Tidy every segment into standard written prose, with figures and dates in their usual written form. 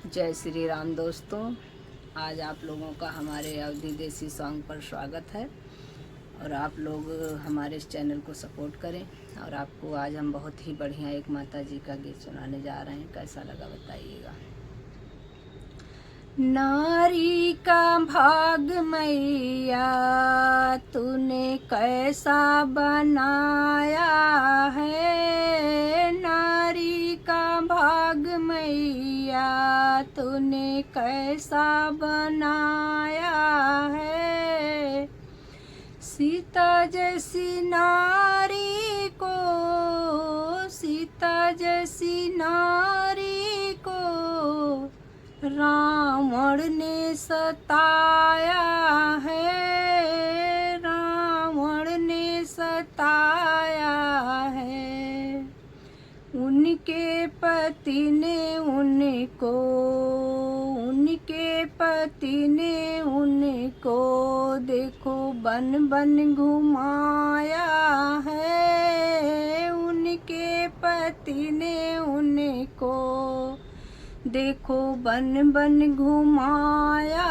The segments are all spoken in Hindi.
जय श्री राम दोस्तों। आज आप लोगों का हमारे अवधी देसी सॉन्ग पर स्वागत है और आप लोग हमारे इस चैनल को सपोर्ट करें। और आपको आज हम बहुत ही बढ़िया एक माता जी का गीत सुनाने जा रहे हैं, कैसा लगा बताइएगा। नारी का भाग मैया तूने कैसा बनाया है, नारी का भाग मैया तूने कैसा बनाया है। सीता जैसी नारी को, सीता जैसी नारी को रावण ने सताया है, रावण ने सताया है। उनके पति ने उनको, उनके पति ने उनको देखो बन बन घुमाया है। उनके पति ने उनको देखो बन बन घुमाया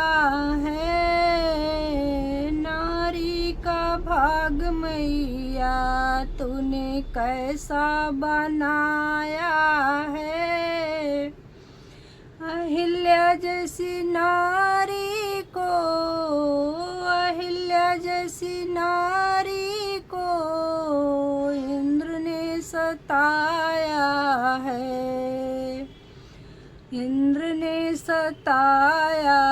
है। नारी का भाग मैया तूने कैसा बनाया है। अहिल्या जैसी नारी को, अहिल्या जैसी नारी को इंद्र ने सताया है, इंद्र ने सताया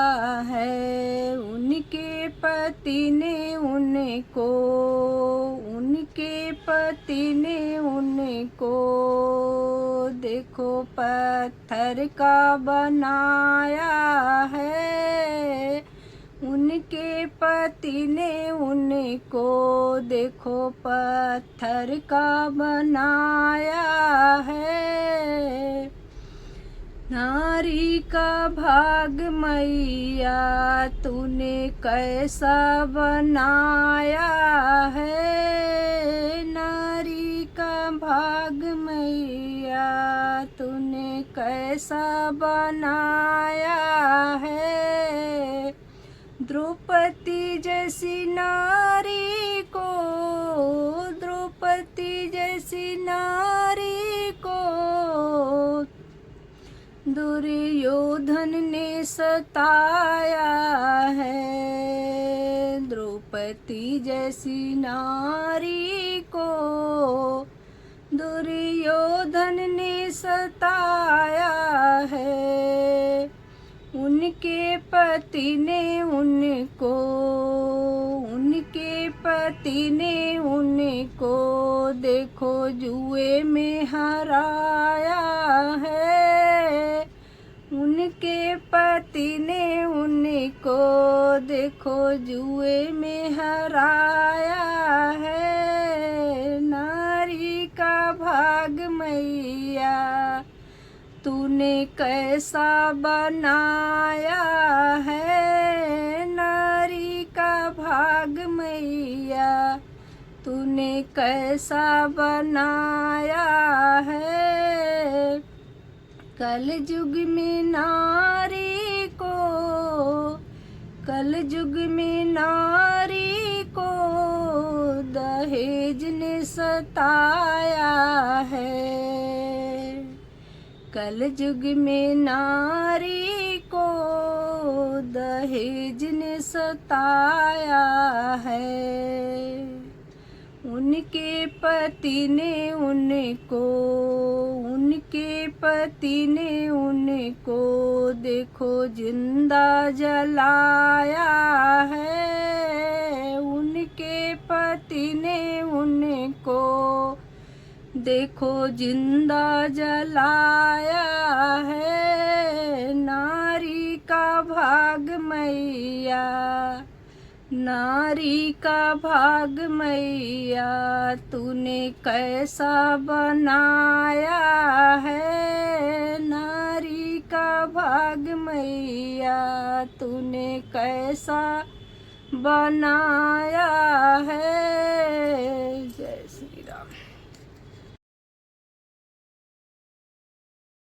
है। उनके पति ने उनको, उनके पति ने उनको देखो पत्थर का बनाया है। उनके पति ने उनको देखो पत्थर का बनाया है। नारी का भाग मैया तूने कैसा बनाया है, नारी का भाग मैया तूने कैसा बनाया है। द्रौपदी जैसी नारी को, द्रौपदी जैसी नारी को दुर्योधन ने सताया है। द्रौपदी जैसी नारी को दुर्योधन ने सताया है। उनके पति ने उनको, उनके पति ने उनको देखो जुए में हराया है। उनके पति ने उनको देखो जुए में हराया है। नारी का भाग मैया तूने कैसा बनाया है, नारी का भाग मैया तूने कैसा बनाया है। कलयुग में नारी को, कलयुग में नारी को दहेज ने सताया है। कलयुग में नारी को दहेज ने सताया है। उनके पति ने उनको, उनके पति ने उनको देखो जिंदा जलाया है। उनके पति ने उनको देखो जिंदा जलाया है। नारी का भाग मैया, नारी का भाग मैया तूने कैसा बनाया है। नारी का भाग मैया तूने कैसा बनाया है।